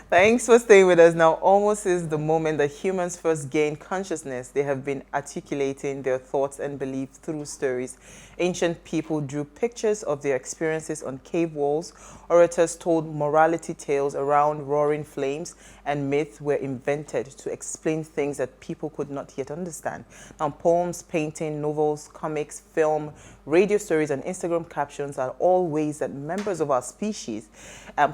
Thanks for staying with us. Now, almost is the moment that humans first gain consciousness. They have been articulating their thoughts and beliefs through stories. Ancient people drew pictures of their experiences on cave walls. Orators told morality tales around roaring flames, and myths were invented to explain things that people could not yet understand. Now, poems, painting, novels, comics, film, radio stories, and Instagram captions are all ways that members of our species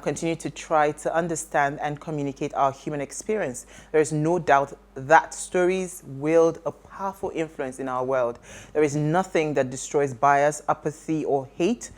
continue to try to understand and communicate our human experience. There is no doubt that stories wield a powerful influence in our world. There is nothing that destroys bias, apathy, or hate,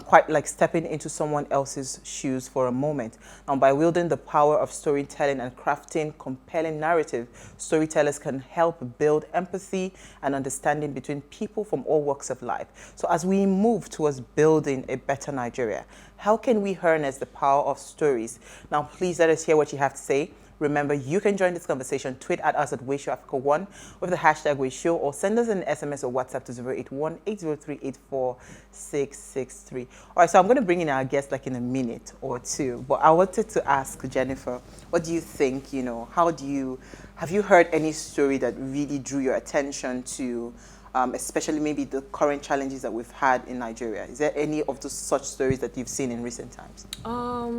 quite like stepping into someone else's shoes for a moment. By wielding the power of storytelling and crafting compelling narrative, storytellers can help build empathy and understanding between people from all walks of life. So as we move towards building a better Nigeria, how can we harness the power of stories? Now, please let us hear what you have to say. Remember, you can join this conversation. Tweet at us at WayShowAfrica1 with the hashtag WayShow, or send us an SMS or WhatsApp to 081-803-84663. All right, so I'm going to bring in our guest like in a minute or two, but I wanted to ask Jennifer, what do you think, have you heard any story that really drew your attention to, especially maybe the current challenges that we've had in Nigeria? Is there any of those such stories that you've seen in recent times? I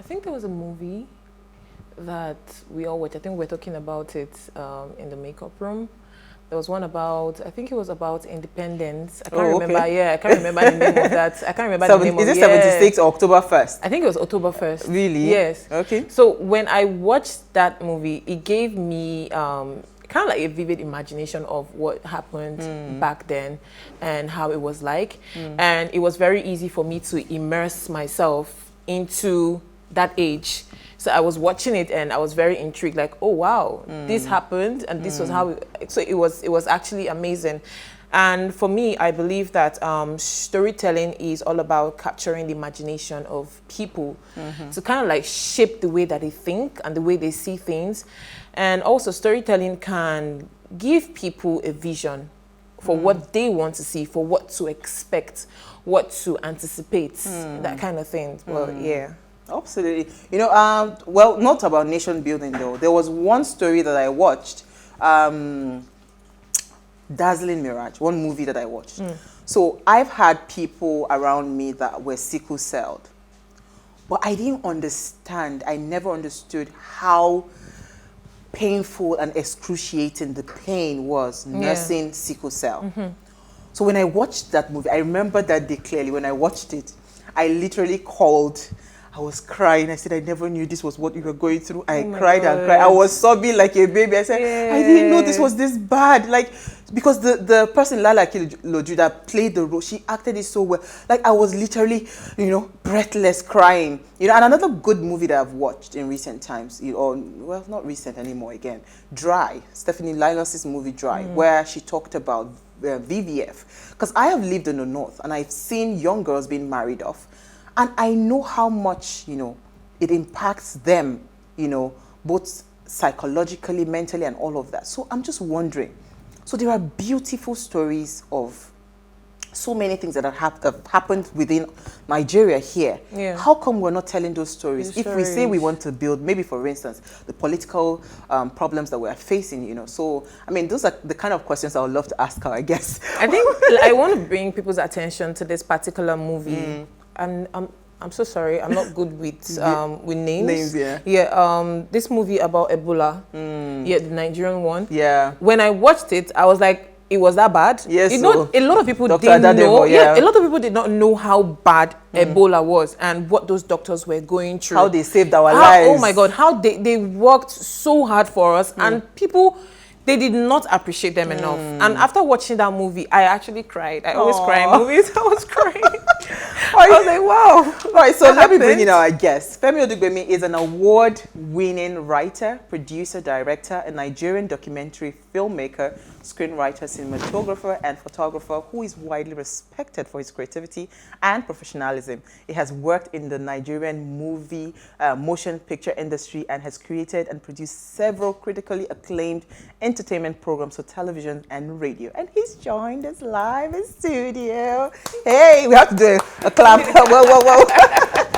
think there was a movie that we all watched. I think we're talking about it in the makeup room. There was one about, I think it was about independence. I can't remember. Okay. Yeah, I can't remember the name of that. I can't remember the name of it. Is it 76 or October 1st? I think it was October 1st. Really? Yes. Okay. So when I watched that movie, it gave me kind of like a vivid imagination of what happened back then and how it was like. And it was very easy for me to immerse myself into that age. So I was watching it and I was very intrigued, like, oh wow, this happened and this was how so it was actually amazing. And for me, I believe that storytelling is all about capturing the imagination of people to kind of like shape the way that they think and the way they see things. And also storytelling can give people a vision for what they want to see, for what to expect, what to anticipate, that kind of thing. Well, yeah. Absolutely. Well, not about nation building though. There was one story that I watched, Dazzling Mirage, one movie that I watched. So I've had people around me that were sickle celled, but I didn't understand. I never understood how painful and excruciating the pain was nursing sickle cell. So when I watched that movie, I remember that day clearly. When I watched it, I literally called. I was crying. I said, I never knew this was what you were going through. I cried and cried. I was sobbing like a baby. I said, I didn't know this was this bad. Like, because the person, Lala Kiloju, that played the role, she acted it so well. Like, I was literally, breathless crying. And another good movie that I've watched in recent times, well, not recent anymore again, Dry, Stephanie Linus's movie Dry, where she talked about VVF. Because I have lived in the North and I've seen young girls being married off. And I know how much, it impacts them, both psychologically, mentally, and all of that. So I'm just wondering. So there are beautiful stories of so many things that have happened within Nigeria here. Yeah. How come we're not telling those stories? If we say we want to build, maybe for instance, the political problems that we're facing, So, I mean, those are the kind of questions I would love to ask her, I guess. I think I want to bring people's attention to this particular movie. And I'm so sorry, I'm not good with names. Names, yeah. Yeah, this movie about Ebola, the Nigerian one. Yeah. When I watched it, I was like, it was that bad? Yes. A lot of people didn't know. Yeah, a lot of people did not know how bad Ebola was and what those doctors were going through. How they saved our lives. Oh my God, how they worked so hard for us, and people, they did not appreciate them enough. And after watching that movie, I actually cried. I always cry in movies. I was crying. I was like, wow. All right, so let me bring in happened? our guest. Femi Odugbemi is an award-winning writer, producer, director, a Nigerian documentary filmmaker, screenwriter, cinematographer, and photographer who is widely respected for his creativity and professionalism. He has worked in the Nigerian movie, motion picture industry and has created and produced several critically acclaimed entertainment programs for television and radio. And he's joined us live in studio. Hey, we have to do a clap. Whoa.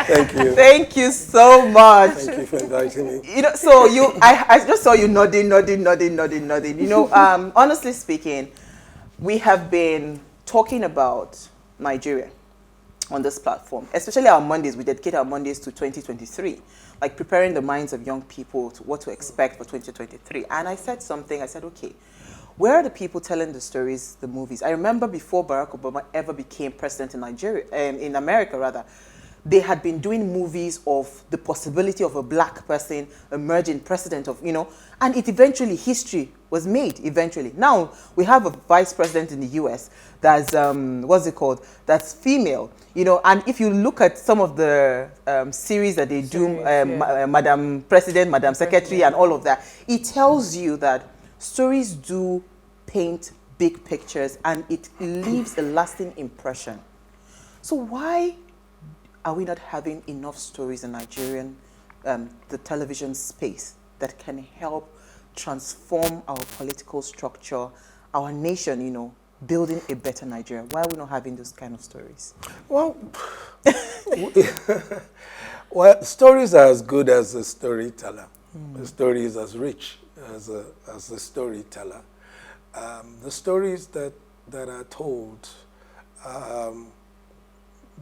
Thank you. Thank you so much. Thank you for inviting me. You know, so I just saw you nodding. You know, honestly speaking, we have been talking about Nigeria on this platform, especially our Mondays. We dedicate our Mondays to 2023, like preparing the minds of young people to what to expect for 2023. And I said something. I said, okay, where are the people telling the stories, the movies? I remember before Barack Obama ever became president in Nigeria, in America rather, they had been doing movies of the possibility of a black person emerging president of, you know, and it eventually, history was made eventually. Now, we have a vice president in the US that's, what's it called, that's female, you know, and if you look at some of the series that they do, Madam President, Madam Secretary, and all of that, it tells you that stories do paint big pictures and it leaves a lasting impression. So why are we not having enough stories in Nigerian, the television space that can help transform our political structure, our nation, you know, building a better Nigeria? Why are we not having those kind of stories? Well, well, stories are as good as a storyteller. The story is as rich as a storyteller. The stories that are told,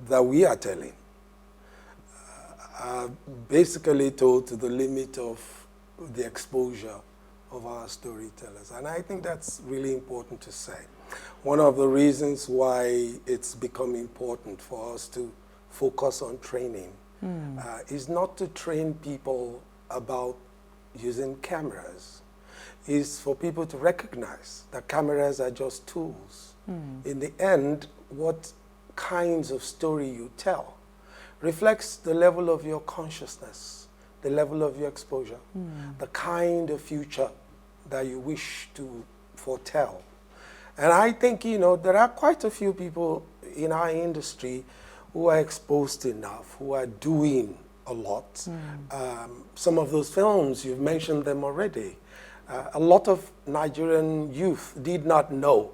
that we are telling, are basically told to the limit of the exposure of our storytellers. And I think that's really important to say. One of the reasons why it's become important for us to focus on training is not to train people about using cameras, is for people to recognize that cameras are just tools. In the end, what kinds of story you tell reflects the level of your consciousness, the level of your exposure, the kind of future that you wish to foretell. And I think, you know, there are quite a few people in our industry who are exposed enough, who are doing a lot. Some of those films, you've mentioned them already. A lot of Nigerian youth did not know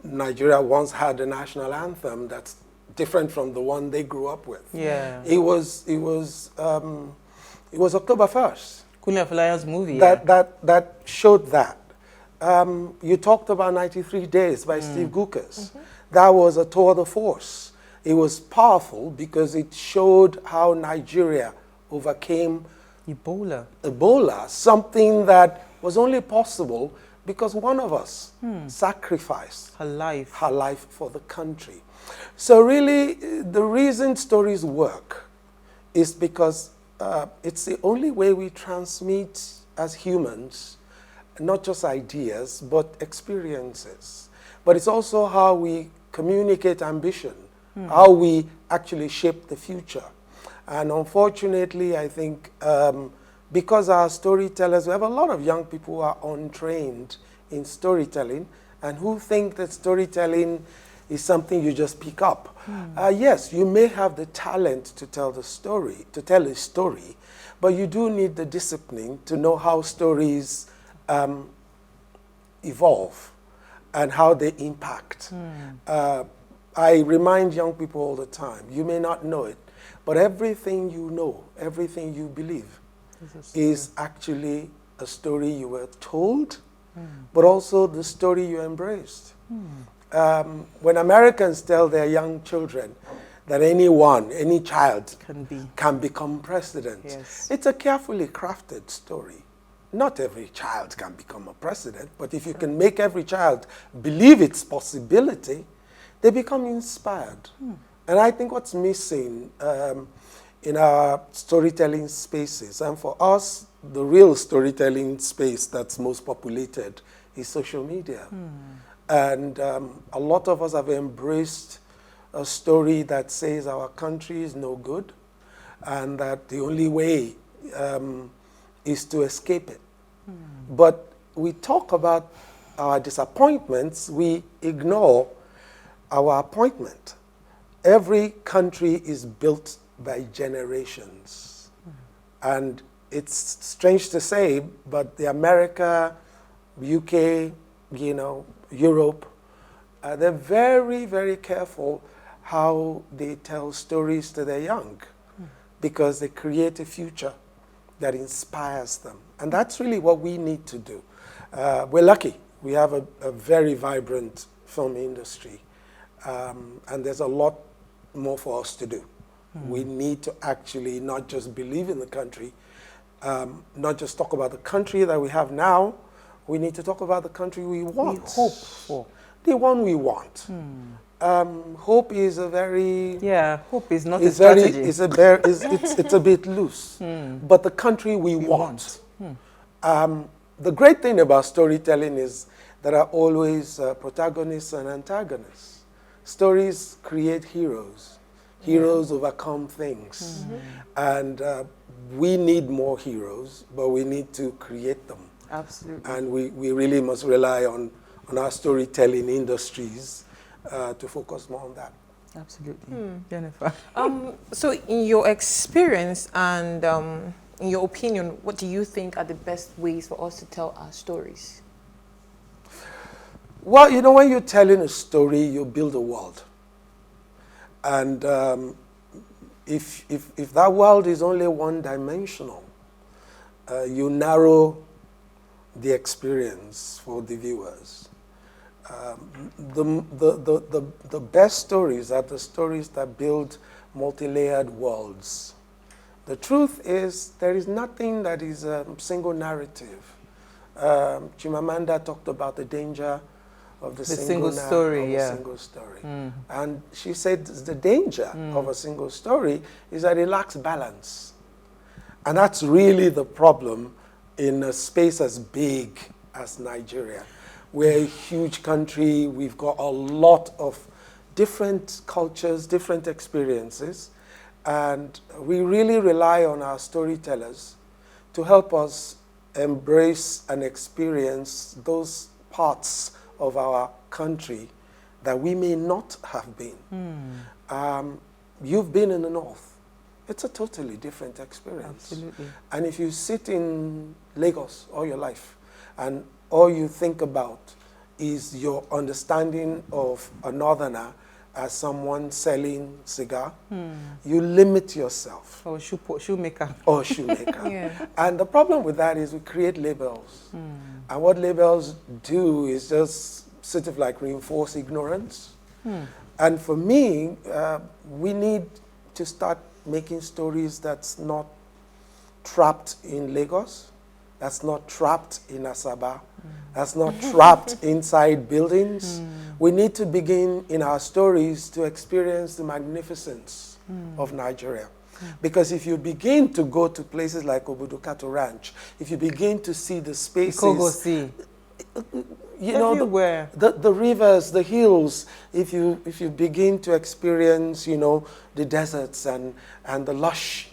Nigeria once had a national anthem that's different from the one they grew up with. Yeah. It was October 1st. Queen of Lions movie. That showed that. You talked about 93 Days by Steve Gukas. That was a tour de force. It was powerful because it showed how Nigeria overcame Ebola, something that was only possible because one of us sacrificed her life for the country. So really, the reason stories work is because it's the only way we transmit as humans, not just ideas, but experiences. But it's also how we communicate ambition, how we actually shape the future. And unfortunately, I think because our storytellers, we have a lot of young people who are untrained in storytelling and who think that storytelling is something you just pick up. Yes, you may have the talent to tell a story, but you do need the discipline to know how stories evolve and how they impact. I remind young people all the time, you may not know it, but everything you know, everything you believe is actually a story you were told, but also the story you embraced. When Americans tell their young children that any child can become president, it's a carefully crafted story. Not every child can become a president, but if you can make every child believe its possibility, they become inspired. And I think what's missing in our storytelling spaces, and for us, the real storytelling space that's most populated is social media. And a lot of us have embraced a story that says our country is no good and that the only way is to escape it. But we talk about our disappointments, we ignore our appointment. Every country is built by generations. And it's strange to say, but the America, UK, Europe, they're very, very careful how they tell stories to their young because they create a future that inspires them. And that's really what we need to do. We're lucky. We have a very vibrant film industry. And there's a lot more for us to do. We need to actually not just believe in the country, not just talk about the country that we have now, we need to talk about the country we want. We hope for. The one we want. Hope is a very... Yeah, hope is not a strategy. It's a bit loose. But the country we want. The great thing about storytelling is there are always protagonists and antagonists. Stories create heroes. Heroes overcome things. And we need more heroes, but we need to create them. Absolutely. And we really must rely on our storytelling industries to focus more on that. Absolutely. Jennifer. So in your experience and in your opinion, what do you think are the best ways for us to tell our stories? Well, when you're telling a story, you build a world. And if that world is only one-dimensional, you narrow the experience for the viewers. The best stories are the stories that build multi-layered worlds. The truth is, there is nothing that is a single narrative. Chimamanda talked about the danger of the single story. And she said the danger of a single story is that it lacks balance. And that's really the problem in a space as big as Nigeria. We're a huge country. We've got a lot of different cultures, different experiences. And we really rely on our storytellers to help us embrace and experience those parts of our country that we may not have been. You've been in the North. It's a totally different experience. Absolutely. And if you sit in Lagos all your life and all you think about is your understanding of a Northerner as someone selling cigar, you limit yourself. Or shoemaker. Or shoemaker. Yeah. And the problem with that is we create labels. And what labels do is just sort of like reinforce ignorance. And for me, we need to start making stories that's not trapped in Lagos, that's not trapped in Asaba, that's not trapped inside buildings. We need to begin in our stories to experience the magnificence of Nigeria. Because if you begin to go to places like Obudukato Ranch, if you begin to see the spaces, everywhere. The rivers, the hills, if you begin to experience, the deserts and the lush,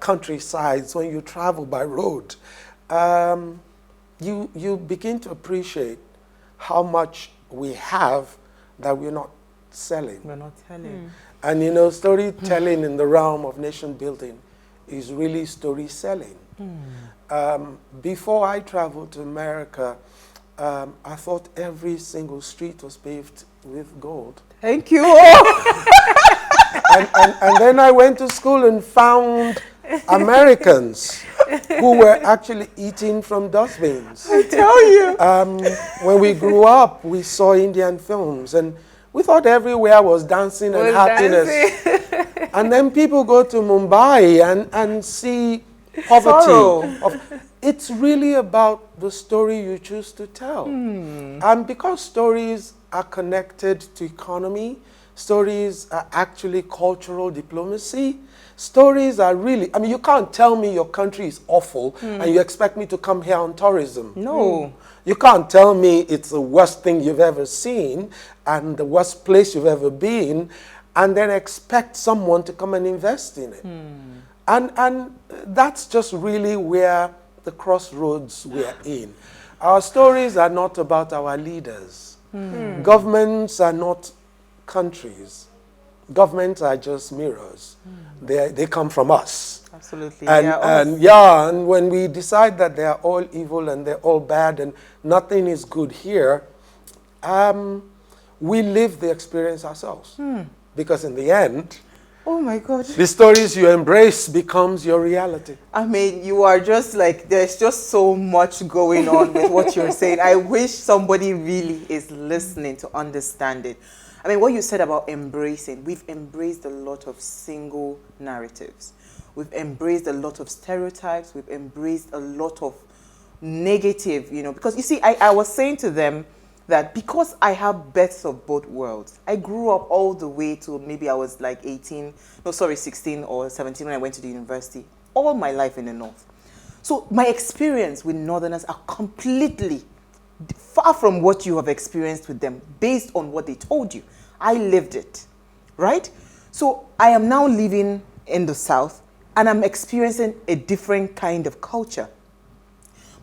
countrysides when you travel by road, you begin to appreciate how much we have that we're not selling. We're not telling. And storytelling in the realm of nation building is really story selling. Before I traveled to America, I thought every single street was paved with gold. Thank you. And then I went to school and found Americans who were actually eating from dustbins. I tell you. When we grew up, we saw Indian films, and we thought everywhere was dancing and happiness. And then people go to Mumbai and see poverty. It's really about the story you choose to tell. And because stories are connected to economy, Stories are actually cultural diplomacy. Stories are really, I mean, you can't tell me your country is awful and you expect me to come here on tourism. No. You can't tell me it's the worst thing you've ever seen and the worst place you've ever been and then expect someone to come and invest in it. And that's just really where the crossroads we're in. Our stories are not about our leaders. Governments are not countries. Governments are just mirrors. They come from us. Absolutely. And when we decide that they are all evil and they're all bad and nothing is good here, we live the experience ourselves. Because in the end, oh my God, the stories you embrace becomes your reality. I mean, you are just like, there's just so much going on with what you're saying. I wish somebody really is listening to understand it. I mean, what you said about embracing, we've embraced a lot of single narratives. We've embraced a lot of stereotypes. We've embraced a lot of negative, because you see, I was saying to them that because I have best of both worlds, I grew up all the way to maybe I was like 16 or 17 when I went to the university, all my life in the North. So my experience with Northerners are completely far from what you have experienced with them based on what they told you. I lived it, right? So I am now living in the South and I'm experiencing a different kind of culture.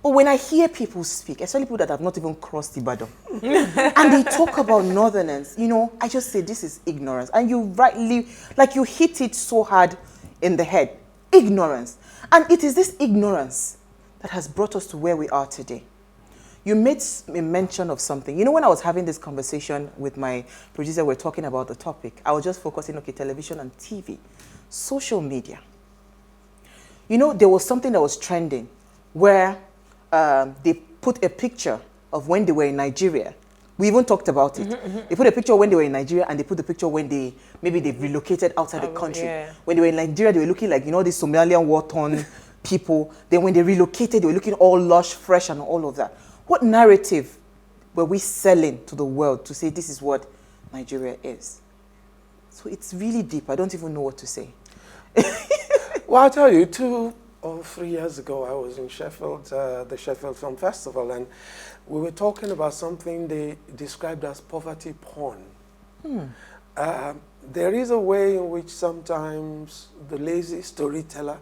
But when I hear people speak, especially people that have not even crossed Ibadan, and they talk about Northerners, I just say this is ignorance. And you rightly, like you hit it so hard in the head. Ignorance. And it is this ignorance that has brought us to where we are today. You made a mention of something. When I was having this conversation with my producer, we're talking about the topic. I was just focusing, television and TV, social media. There was something that was trending where they put a picture of when they were in Nigeria. We even talked about it. They put a picture when they were in Nigeria and they put the picture when they relocated outside the country. Yeah. When they were in Nigeria, they were looking like, these Somalian war-torn people. Then when they relocated, they were looking all lush, fresh and all of that. What narrative were we selling to the world to say this is what Nigeria is? So it's really deep. I don't even know what to say. Well, I'll tell you, 2 or 3 years ago, I was in Sheffield, the Sheffield Film Festival, and we were talking about something they described as poverty porn. There is a way in which sometimes the lazy storyteller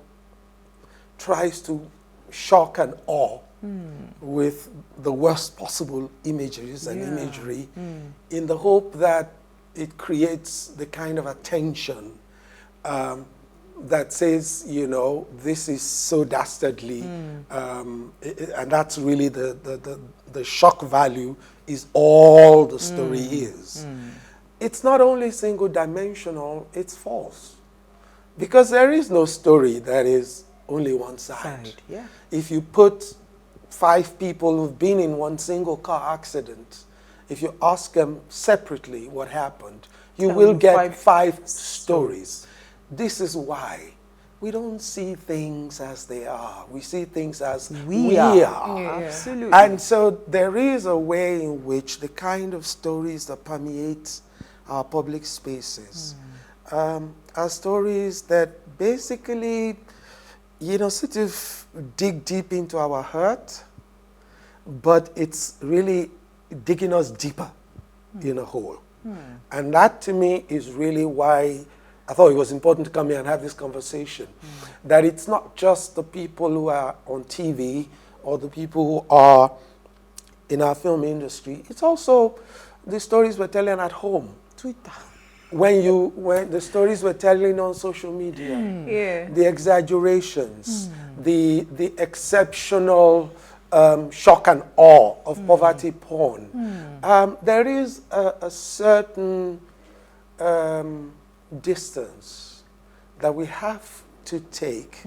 tries to shock and awe with the worst possible images and imagery in the hope that it creates the kind of attention that says, this is so dastardly, and that's really the shock value is all the story is. It's not only single dimensional, it's false. Because there is no story that is only one side. Yeah. If you put 5 people who've been in one single car accident, if you ask them separately what happened, you will get 5 stories. This is why we don't see things as they are. We see things as we are. Yeah. Absolutely. And so there is a way in which the kind of stories that permeate our public spaces are stories that basically, sort of dig deep into our hurt, but it's really digging us deeper in a hole. And that to me is really why I thought it was important to come here and have this conversation. That it's not just the people who are on TV or the people who are in our film industry. It's also the stories we're telling at home. Twitter. When the stories we're telling on social media, the exaggerations, the exceptional shock and awe of poverty porn. There is a certain distance that we have to take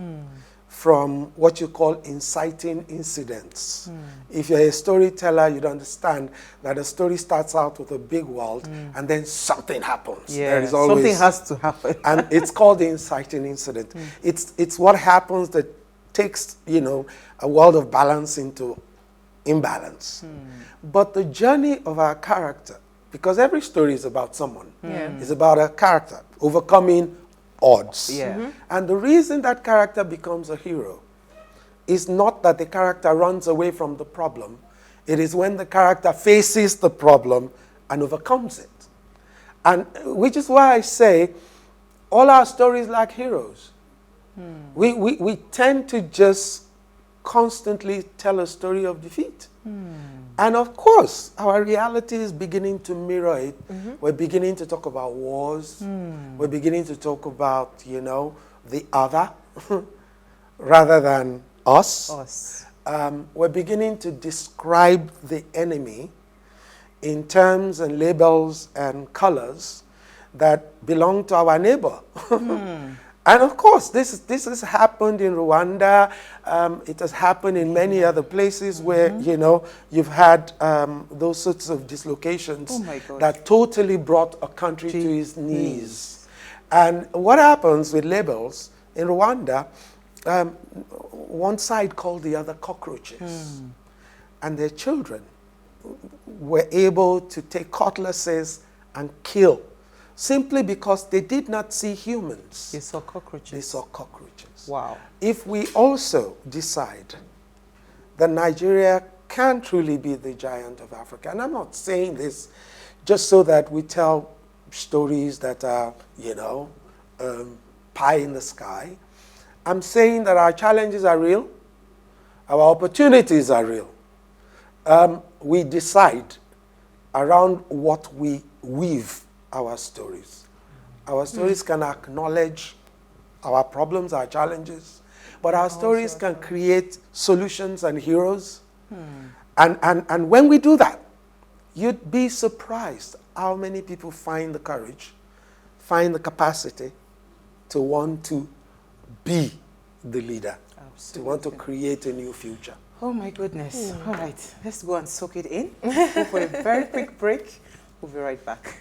from what you call inciting incidents. If you're a storyteller, you'd understand that a story starts out with a big world and then something happens. Yeah, there is always, something has to happen. and it's called the inciting incident. It's what happens that takes, a world of balance into imbalance. But the journey of our character because every story is about someone. Yeah. It's about a character overcoming odds. Yeah. And the reason that character becomes a hero is not that the character runs away from the problem. It is when the character faces the problem and overcomes it. And which is why I say all our stories lack heroes. We tend to just constantly tell a story of defeat. And of course, our reality is beginning to mirror it. We're beginning to talk about wars. We're beginning to talk about, you know, the other rather than us. We're beginning to describe the enemy in terms and labels and colors that belong to our neighbor. And of course, this has happened in Rwanda. It has happened in many other places where, you know, you've had those sorts of dislocations that totally brought a country to its knees. And what happens with labels in Rwanda, one side called the other cockroaches. And their children were able to take cutlasses and kill simply because they did not see humans. They saw cockroaches. They saw cockroaches. Wow. If we also decide that Nigeria can truly be the giant of Africa, and I'm not saying this just so that we tell stories that are, you know, pie in the sky. I'm saying that our challenges are real, our opportunities are real. We decide around what we weave our stories. Our stories can acknowledge our problems, our challenges, but our stories can create solutions and heroes. And when we do that, you'd be surprised how many people find the courage, find the capacity to want to be the leader, to want to create a new future. Oh my goodness. All right, let's go and soak it in. Go for a very quick break. We'll be right back.